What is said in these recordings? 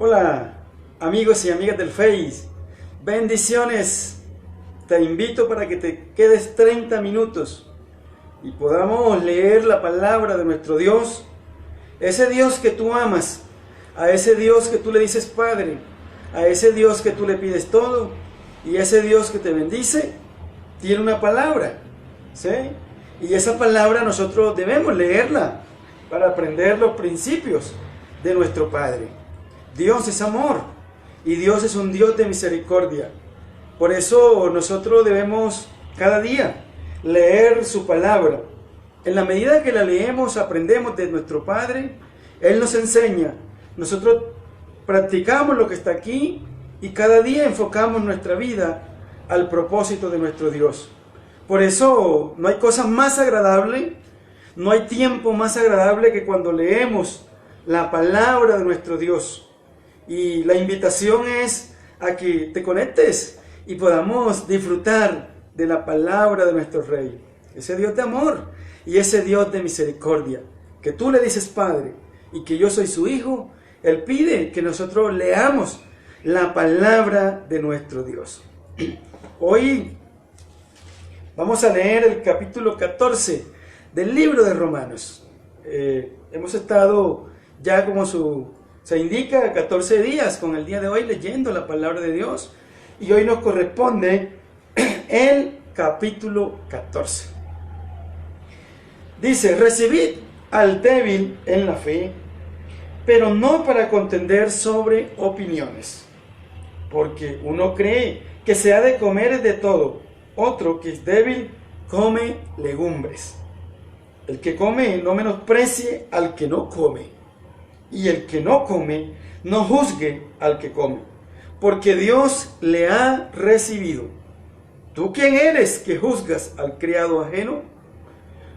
Hola amigos y amigas del Face, bendiciones. Te invito para que te quedes 30 minutos y podamos leer la palabra de nuestro Dios, ese Dios que tú amas, a ese Dios que tú le dices Padre, a ese Dios que tú le pides todo y ese Dios que te bendice, tiene una palabra, ¿sí? Y esa palabra nosotros debemos leerla para aprender los principios de nuestro Padre. Dios es amor y Dios es un Dios de misericordia. Por eso nosotros debemos cada día leer su palabra. En la medida que la leemos, aprendemos de nuestro Padre. Él nos enseña. Nosotros practicamos lo que está aquí y cada día enfocamos nuestra vida al propósito de nuestro Dios. Por eso no hay cosa más agradable, no hay tiempo más agradable que cuando leemos la palabra de nuestro Dios. Y la invitación es a que te conectes y podamos disfrutar de la palabra de nuestro Rey, ese Dios de amor y ese Dios de misericordia, que tú le dices Padre y que yo soy su Hijo. Él pide que nosotros leamos la palabra de nuestro Dios. Hoy vamos a leer el capítulo 14 del libro de Romanos. Hemos estado ya como se indica 14 días con el día de hoy leyendo la palabra de Dios y hoy nos corresponde el capítulo 14. Dice: recibid al débil en la fe, pero no para contender sobre opiniones, porque uno cree que se ha de comer de todo, otro que es débil come legumbres. El que come no menosprecie al que no come, y el que no come no juzgue al que come, porque Dios le ha recibido. ¿Tú quién eres que juzgas al criado ajeno?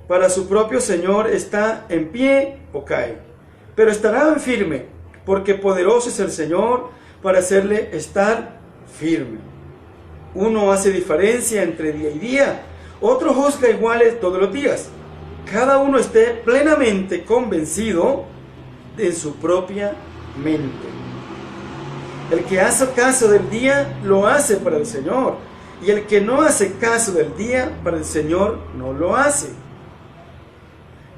Para su propio Señor está en pie o cae, pero estará firme, porque poderoso es el Señor para hacerle estar firme. Uno hace diferencia entre día y día, otro juzga iguales todos los días. Cada uno esté plenamente convencido de su propia mente. El que hace caso del día lo hace para el Señor, y el que no hace caso del día para el Señor no lo hace.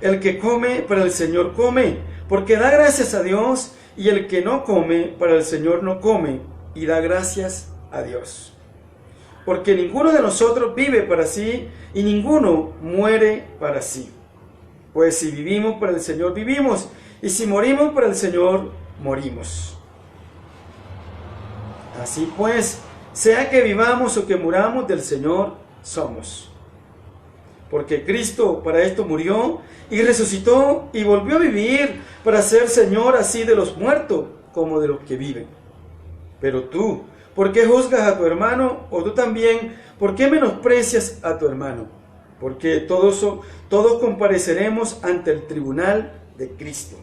El que come para el Señor come, porque da gracias a Dios, y el que no come para el Señor no come, y da gracias a Dios. Porque ninguno de nosotros vive para sí, y ninguno muere para sí. Pues si vivimos para el Señor vivimos, y si morimos para el Señor morimos. Así pues, sea que vivamos o que muramos, del Señor somos. Porque Cristo para esto murió y resucitó y volvió a vivir para ser Señor así de los muertos como de los que viven. Pero tú, ¿por qué juzgas a tu hermano? O tú también, ¿por qué menosprecias a tu hermano? Porque todos compareceremos ante el tribunal de Cristo.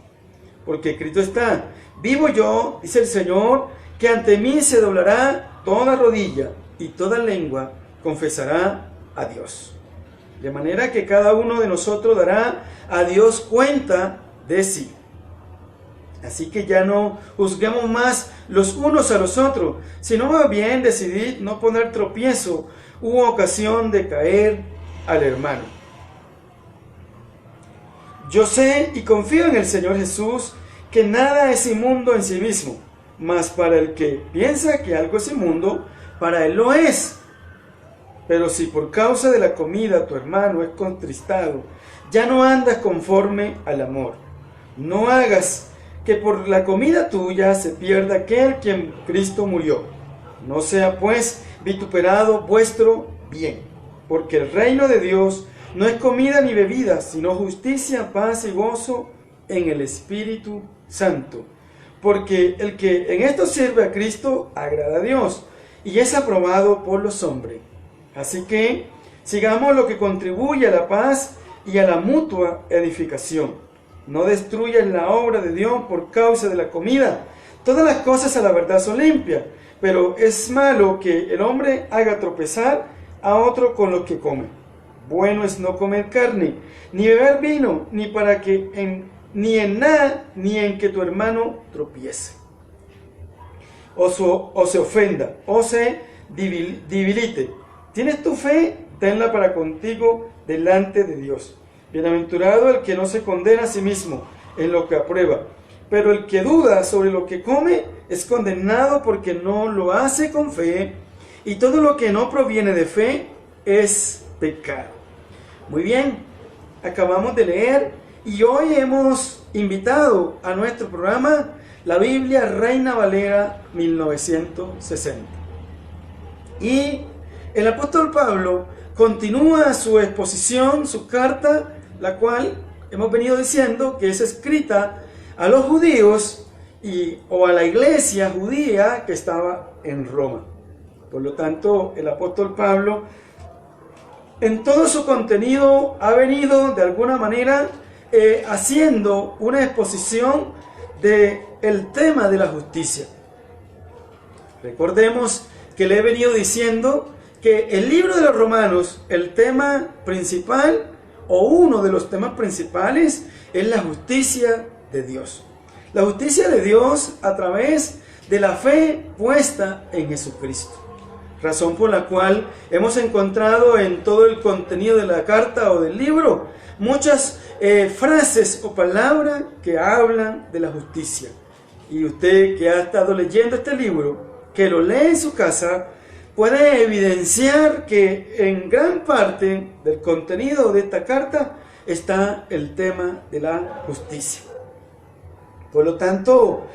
Porque escrito está: vivo yo, dice el Señor, que ante mí se doblará toda rodilla y toda lengua confesará a Dios. De manera que cada uno de nosotros dará a Dios cuenta de sí. Así que ya no juzguemos más los unos a los otros, sino más bien decidid no poner tropiezo u ocasión de caer al hermano. Yo sé y confío en el Señor Jesús que nada es inmundo en sí mismo, mas para el que piensa que algo es inmundo, para él lo es. Pero si por causa de la comida tu hermano es contristado, ya no andas conforme al amor. No hagas que por la comida tuya se pierda aquel quien Cristo murió. No sea pues vituperado vuestro bien, porque el reino de Dios no es comida ni bebida, sino justicia, paz y gozo en el Espíritu Santo. Porque el que en esto sirve a Cristo agrada a Dios y es aprobado por los hombres. Así que sigamos lo que contribuye a la paz y a la mutua edificación. No destruyas la obra de Dios por causa de la comida. Todas las cosas a la verdad son limpias, pero es malo que el hombre haga tropezar a otro con lo que come. Bueno es no comer carne, ni beber vino, ni en nada, ni en que tu hermano tropiece. o se ofenda, o se debilite. ¿Tienes tu fe? Tenla para contigo delante de Dios. Bienaventurado el que no se condena a sí mismo en lo que aprueba, pero el que duda sobre lo que come es condenado porque no lo hace con fe, y todo lo que no proviene de fe es pecado. Muy bien, acabamos de leer y hoy hemos invitado a nuestro programa la Biblia Reina Valera 1960. Y el apóstol Pablo continúa su exposición, su carta, la cual hemos venido diciendo que es escrita a los judíos o a la iglesia judía que estaba en Roma. Por lo tanto, el apóstol Pablo en todo su contenido ha venido de alguna manera haciendo una exposición del tema de la justicia. Recordemos que le he venido diciendo que el libro de los Romanos, el tema principal o uno de los temas principales es la justicia de Dios. La justicia de Dios a través de la fe puesta en Jesucristo. Razón por la cual hemos encontrado en todo el contenido de la carta o del libro muchas frases o palabras que hablan de la justicia. Y usted que ha estado leyendo este libro, que lo lee en su casa, puede evidenciar que en gran parte del contenido de esta carta está el tema de la justicia. Por lo tanto,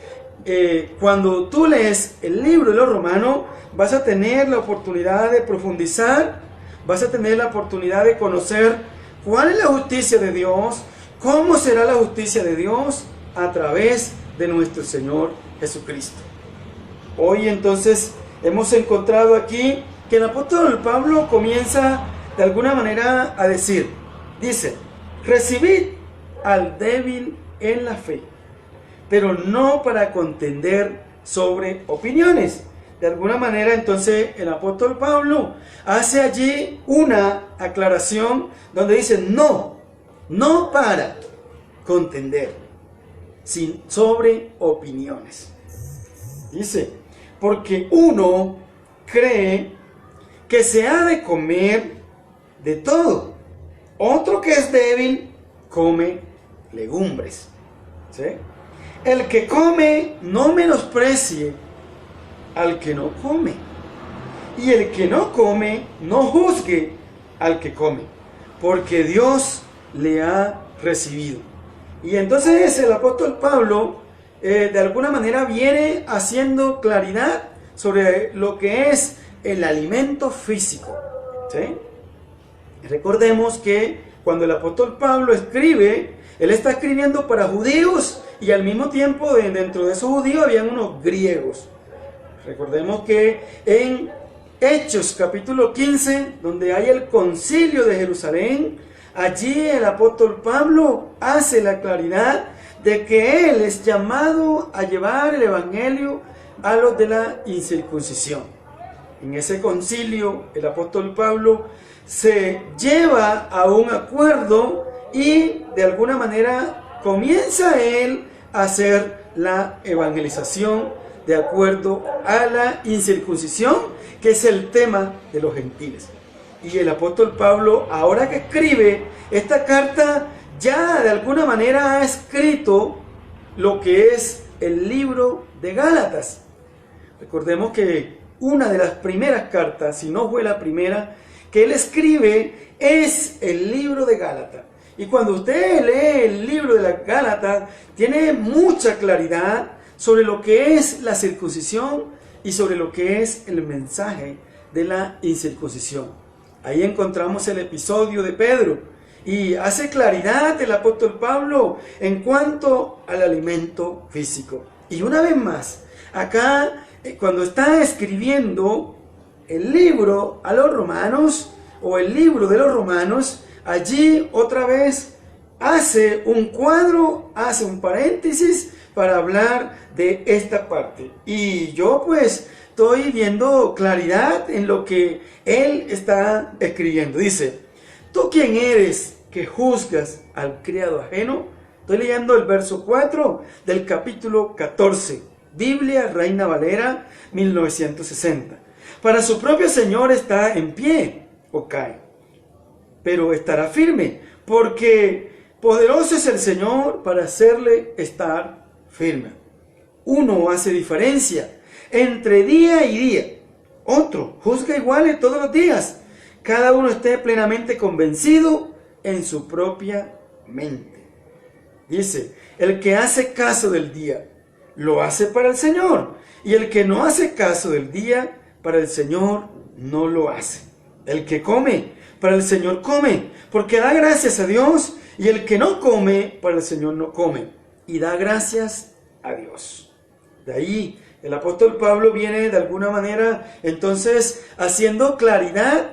cuando tú lees el libro de los Romanos, vas a tener la oportunidad de profundizar, vas a tener la oportunidad de conocer cuál es la justicia de Dios, cómo será la justicia de Dios a través de nuestro Señor Jesucristo. Hoy entonces hemos encontrado aquí que el apóstol Pablo comienza de alguna manera a decir, dice, recibid al débil en la fe, pero no para contender sobre opiniones. De alguna manera entonces el apóstol Pablo hace allí una aclaración donde dice no para contender sobre opiniones. Dice, porque uno cree que se ha de comer de todo, otro que es débil come legumbres. ¿Sí? El que come no menosprecie al que no come, y el que no come no juzgue al que come, porque Dios le ha recibido. Y entonces el apóstol Pablo de alguna manera viene haciendo claridad sobre lo que es el alimento físico. ¿Sí? Recordemos que cuando el apóstol Pablo escribe, él está escribiendo para judíos y al mismo tiempo dentro de esos judíos habían unos griegos. Recordemos que en Hechos capítulo 15, donde hay el concilio de Jerusalén, allí el apóstol Pablo hace la claridad de que él es llamado a llevar el evangelio a los de la incircuncisión. En ese concilio el apóstol Pablo se lleva a un acuerdo y de alguna manera comienza él a hacer la evangelización de acuerdo a la incircuncisión, que es el tema de los gentiles. Y el apóstol Pablo, ahora que escribe esta carta, ya de alguna manera ha escrito lo que es el libro de Gálatas. Recordemos que una de las primeras cartas, si no fue la primera, que él escribe es el libro de Gálatas. Y cuando usted lee el libro de la Gálatas, tiene mucha claridad sobre lo que es la circuncisión y sobre lo que es el mensaje de la incircuncisión. Ahí encontramos el episodio de Pedro y hace claridad el apóstol Pablo en cuanto al alimento físico. Y una vez más, acá cuando está escribiendo el libro a los romanos o el libro de los romanos, allí otra vez hace un cuadro, hace un paréntesis para hablar de esta parte. Y yo pues estoy viendo claridad en lo que él está escribiendo. Dice, ¿tú quién eres que juzgas al criado ajeno? Estoy leyendo el verso 4 del capítulo 14 Biblia Reina Valera 1960. Para su propio Señor está en pie o cae, pero estará firme, porque poderoso es el Señor para hacerle estar firme. Uno hace diferencia entre día y día, otro juzga iguales todos los días. Cada uno esté plenamente convencido en su propia mente. Dice, el que hace caso del día, lo hace para el Señor, y el que no hace caso del día, para el Señor no lo hace. El que come, para el Señor come, porque da gracias a Dios, y el que no come, para el Señor no come, y da gracias a Dios. De ahí, el apóstol Pablo viene de alguna manera, entonces, haciendo claridad,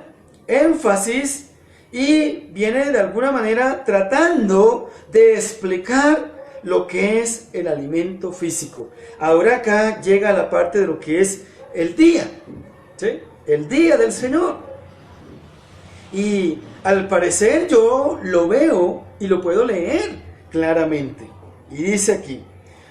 énfasis, y viene de alguna manera tratando de explicar lo que es el alimento físico. Ahora acá llega la parte de lo que es el día, ¿sí? El día del Señor. Y al parecer yo lo veo y lo puedo leer claramente. Y dice aquí,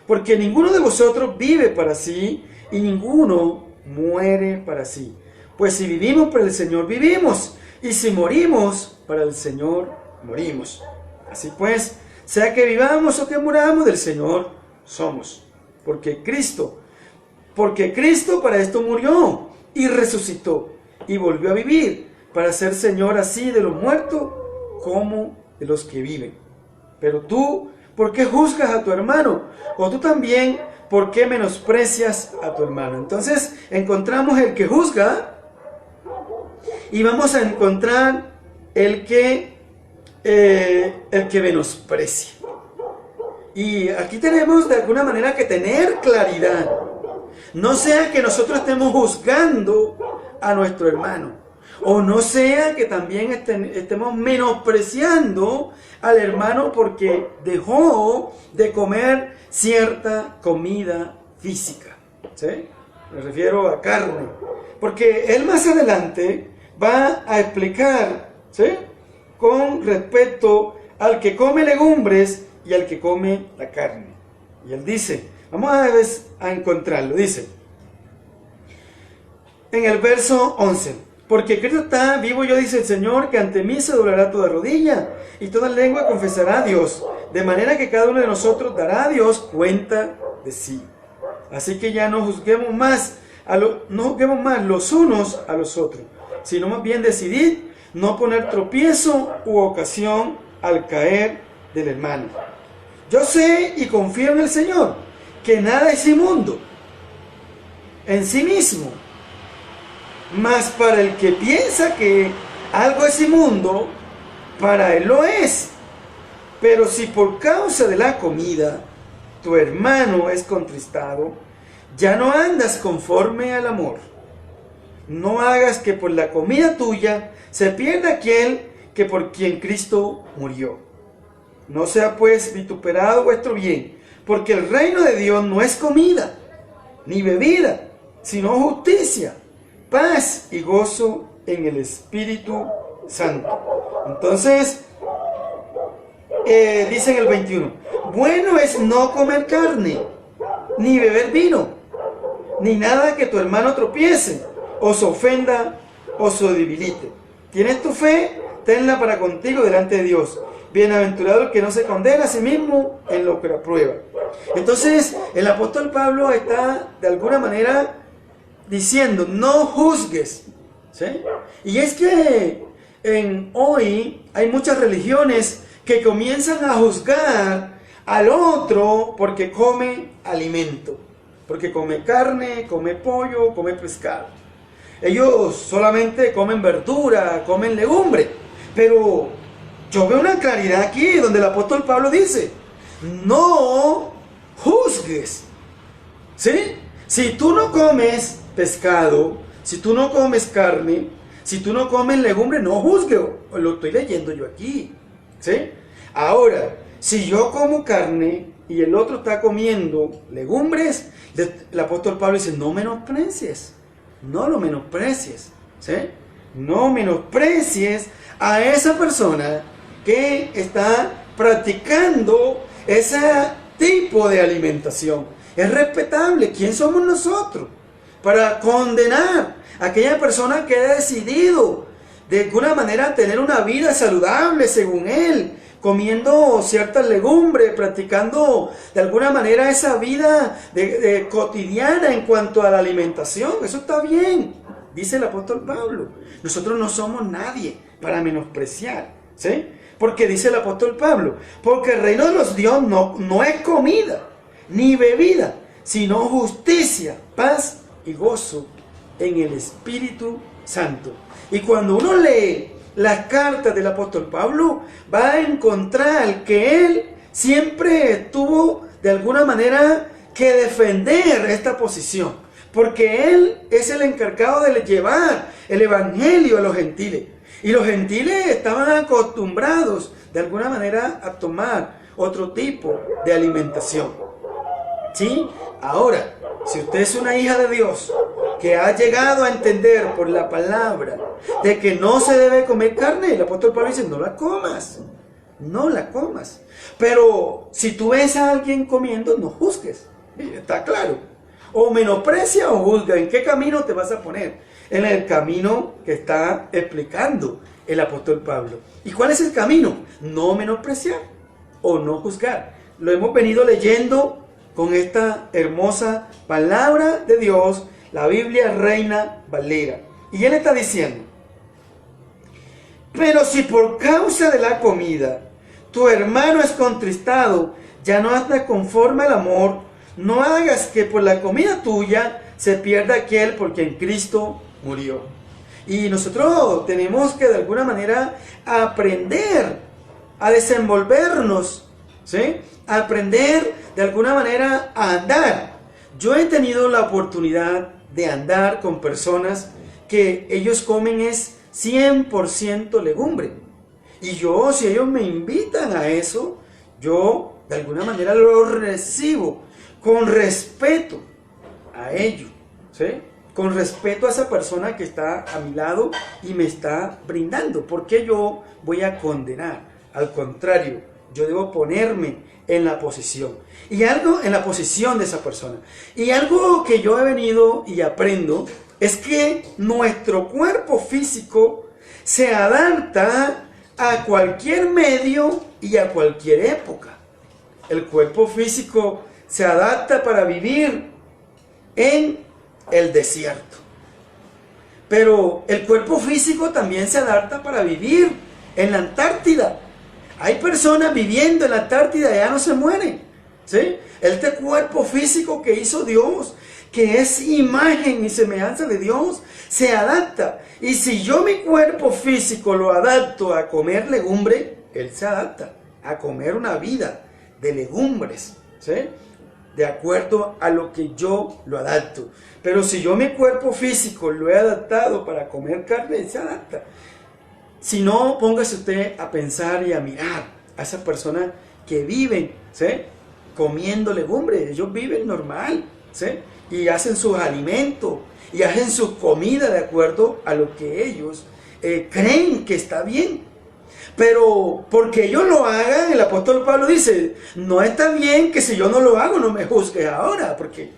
porque ninguno de vosotros vive para sí y ninguno muere para sí. Pues si vivimos para el Señor, vivimos. Y si morimos, para el Señor morimos. Así pues, sea que vivamos o que muramos, del Señor somos. Porque Cristo para esto murió y resucitó y volvió a vivir, para ser Señor así de los muertos como de los que viven. Pero tú, ¿por qué juzgas a tu hermano? O tú también, ¿por qué menosprecias a tu hermano? Entonces, encontramos el que juzga y vamos a encontrar el que menosprecia. Y aquí tenemos de alguna manera que tener claridad. No sea que nosotros estemos juzgando a nuestro hermano, o no sea que también estemos menospreciando al hermano porque dejó de comer cierta comida física, ¿sí? Me refiero a carne, porque él más adelante va a explicar, ¿sí?, con respecto al que come legumbres y al que come la carne. Y él dice, vamos a encontrarlo, dice en el verso 11, porque Cristo está vivo, yo dice el Señor, que ante mí se doblará toda rodilla y toda lengua confesará a Dios, de manera que cada uno de nosotros dará a Dios cuenta de sí. Así que ya no juzguemos más los unos a los otros, sino más bien decidid no poner tropiezo u ocasión al caer del hermano. Yo sé y confío en el Señor que nada es inmundo en sí mismo, mas para el que piensa que algo es inmundo, para él lo es. Pero si por causa de la comida tu hermano es contristado, ya no andas conforme al amor. No hagas que por la comida tuya se pierda aquel que por quien Cristo murió. No sea pues vituperado vuestro bien, porque el reino de Dios no es comida, ni bebida, sino justicia, paz y gozo en el Espíritu Santo. Entonces, dice en el 21, bueno es no comer carne, ni beber vino, ni nada que tu hermano tropiece, o se ofenda, o se debilite. ¿Tienes tu fe? Tenla para contigo delante de Dios. Bienaventurado el que no se condena a sí mismo en lo que lo aprueba. Entonces, el apóstol Pablo está de alguna manera diciendo, no juzgues, ¿sí? Y es que hoy hay muchas religiones que comienzan a juzgar al otro porque come alimento, porque come carne, come pollo, come pescado. Ellos solamente comen verdura, comen legumbre, pero yo veo una claridad aquí donde el apóstol Pablo dice, no juzgues, ¿sí? Si tú no comes pescado, si tú no comes carne, si tú no comes legumbre, no juzgues. Lo estoy leyendo yo aquí, ¿sí? Ahora, si yo como carne y el otro está comiendo legumbres, el apóstol Pablo dice, no menosprecies, no lo menosprecies, ¿sí? No menosprecies a esa persona que está practicando ese tipo de alimentación. es respetable. ¿Quién somos nosotros para condenar a aquella persona que ha decidido de alguna manera tener una vida saludable según él, comiendo ciertas legumbres, practicando de alguna manera esa vida cotidiana en cuanto a la alimentación? Eso está bien, dice el apóstol Pablo. Nosotros no somos nadie para menospreciar, ¿sí? Porque dice el apóstol Pablo, porque el reino de los Dios no es comida ni bebida, sino justicia, paz y gozo en el Espíritu Santo. Y cuando uno lee las cartas del apóstol Pablo, va a encontrar que él siempre tuvo de alguna manera que defender esta posición, porque él es el encargado de llevar el evangelio a los gentiles. Y los gentiles estaban acostumbrados de alguna manera a tomar otro tipo de alimentación. ¿Sí? Ahora, si usted es una hija de Dios que ha llegado a entender por la palabra de que no se debe comer carne, el apóstol Pablo dice, no la comas, no la comas. Pero si tú ves a alguien comiendo, no juzgues, está claro. O menosprecia o juzga. ¿En qué camino te vas a poner? En el camino que está explicando el apóstol Pablo. ¿Y cuál es el camino? No menospreciar o no juzgar. Lo hemos venido leyendo con esta hermosa palabra de Dios, la Biblia Reina Valera. Y él está diciendo, pero si por causa de la comida tu hermano es contristado, ya no anda conforme al amor, no hagas que por la comida tuya se pierda aquel por quien Cristo murió. Y nosotros tenemos que de alguna manera aprender a desenvolvernos, ¿sí? A aprender de alguna manera a andar. Yo he tenido la oportunidad de andar con personas que ellos comen es 100% legumbre. Y yo, si ellos me invitan a eso, yo de alguna manera lo recibo con respeto a ellos, ¿sí? Con respeto a esa persona que está a mi lado y me está brindando. ¿Por qué yo voy a condenar? Al contrario, yo debo ponerme en la posición. Y algo en la posición de esa persona. Y algo que yo he venido y aprendo es que nuestro cuerpo físico se adapta a cualquier medio y a cualquier época. El cuerpo físico se adapta para vivir en el desierto. Pero el cuerpo físico también se adapta para vivir en la Antártida. Hay personas viviendo en la Antártida y ya no se mueren, ¿sí? Este cuerpo físico que hizo Dios, que es imagen y semejanza de Dios, se adapta. Y si yo mi cuerpo físico lo adapto a comer legumbre, él se adapta a comer una vida de legumbres, ¿sí? De acuerdo a lo que yo lo adapto. Pero si yo mi cuerpo físico lo he adaptado para comer carne, él se adapta. Si no, póngase usted a pensar y a mirar a esas personas que viven, ¿sí? Comiendo legumbres. Ellos viven normal, ¿sí? Y hacen sus alimentos y hacen sus comidas de acuerdo a lo que ellos creen que está bien. Pero porque ellos lo hagan, el apóstol Pablo dice, no está bien que si yo no lo hago no me juzgues ahora, porque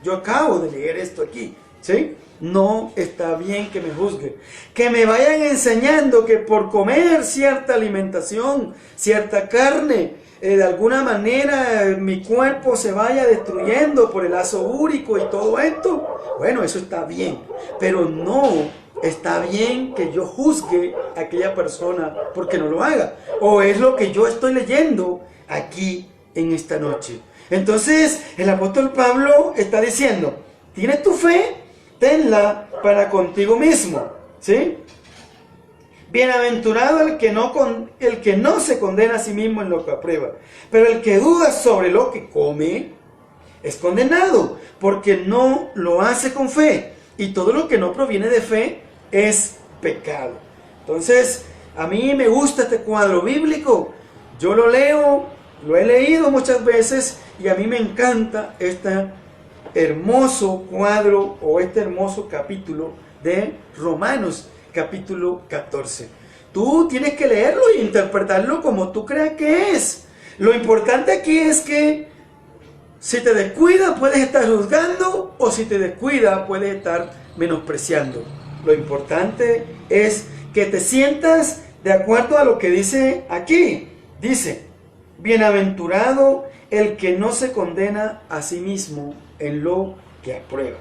yo acabo de leer esto aquí, ¿sí? No está bien que me juzguen, que me vayan enseñando que por comer cierta alimentación, cierta carne, de alguna manera mi cuerpo se vaya destruyendo por el ácido úrico y todo esto. Bueno, eso está bien, pero no está bien que yo juzgue a aquella persona porque no lo haga. O es lo que yo estoy leyendo aquí en esta noche. Entonces el apóstol Pablo está diciendo, ¿tienes tu fe? Tenla para contigo mismo, ¿sí? Bienaventurado el que no se condena a sí mismo en lo que aprueba, pero el que duda sobre lo que come es condenado, porque no lo hace con fe, y todo lo que no proviene de fe es pecado. Entonces, a mí me gusta este cuadro bíblico, yo lo leo, lo he leído muchas veces, y a mí me encanta este hermoso cuadro o este hermoso capítulo de Romanos capítulo 14. Tú tienes que leerlo e interpretarlo como tú creas que es. Lo importante aquí es que Si te descuidas, puedes estar juzgando, o si te descuidas, puedes estar menospreciando. Lo importante es que te sientas de acuerdo a lo que dice aquí. Dice, bienaventurado el que no se condena a sí mismo en lo que aprueba.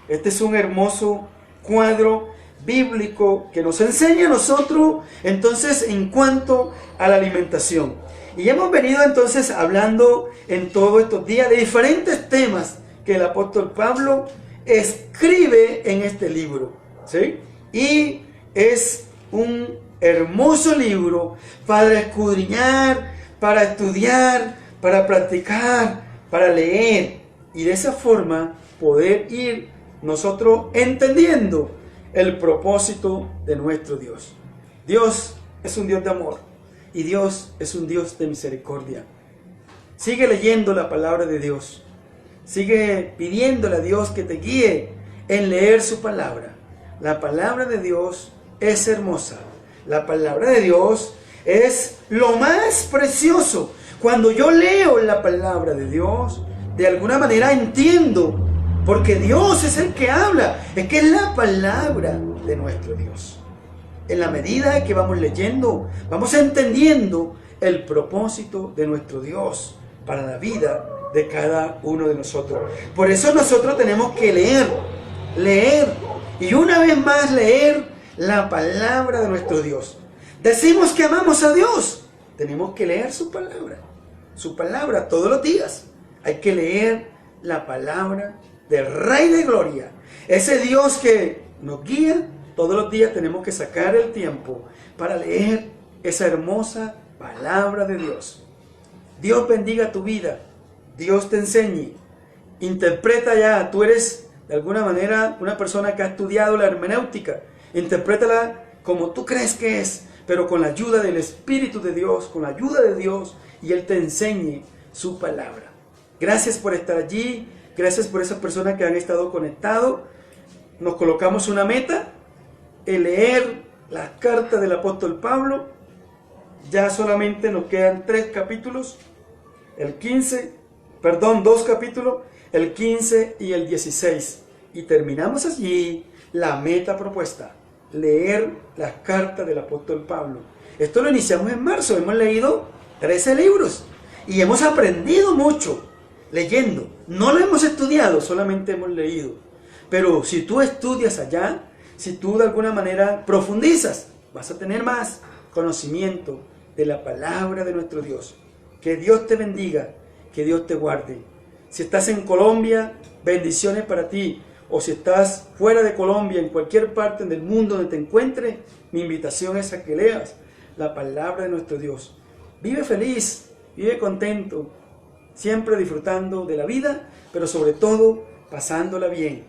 Este es un hermoso cuadro bíblico que nos enseña a nosotros entonces en cuanto a la alimentación. Y hemos venido entonces hablando en todos estos días de diferentes temas que el apóstol Pablo escribe en este libro, ¿sí? Y es un hermoso libro para escudriñar, para estudiar, para practicar, para leer, y de esa forma poder ir nosotros entendiendo el propósito de nuestro Dios. Dios es un Dios de amor y Dios es un Dios de misericordia. Sigue leyendo la palabra de Dios. Sigue pidiéndole a Dios que te guíe en leer su palabra. La palabra de Dios es hermosa. La palabra de Dios es lo más precioso. Cuando yo leo la palabra de Dios, de alguna manera entiendo, porque Dios es el que habla, es que es la palabra de nuestro Dios. En la medida que vamos leyendo, vamos entendiendo el propósito de nuestro Dios para la vida de cada uno de nosotros. Por eso nosotros tenemos que leer y una vez más leer la palabra de nuestro Dios. Decimos que amamos a Dios, tenemos que leer su palabra todos los días. Hay que leer la palabra del Rey de Gloria, ese Dios que nos guía. Todos los días tenemos que sacar el tiempo para leer esa hermosa palabra de Dios. Dios bendiga tu vida, Dios te enseñe, interpreta ya. Tú eres de alguna manera una persona que ha estudiado la hermenéutica, interprétala como tú crees que es, pero con la ayuda del Espíritu de Dios, con la ayuda de Dios, y Él te enseñe su palabra. Gracias por estar allí, gracias por esas personas que han estado conectados. Nos colocamos una meta, el leer las cartas del apóstol Pablo. Ya solamente nos quedan 3 capítulos, dos capítulos, el 15 y el 16. Y terminamos allí la meta propuesta, leer las cartas del apóstol Pablo. Esto lo iniciamos en marzo, hemos leído 13 libros y hemos aprendido mucho leyendo. No lo hemos estudiado, solamente hemos leído. Pero si tú estudias allá, si tú de alguna manera profundizas, vas a tener más conocimiento de la palabra de nuestro Dios. Que Dios te bendiga, que Dios te guarde. Si estás en Colombia, bendiciones para ti. O si estás fuera de Colombia, en cualquier parte del mundo donde te encuentres, mi invitación es a que leas la palabra de nuestro Dios. Vive feliz, vive contento, siempre disfrutando de la vida, pero sobre todo pasándola bien.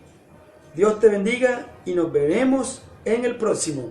Dios te bendiga y nos veremos en el próximo.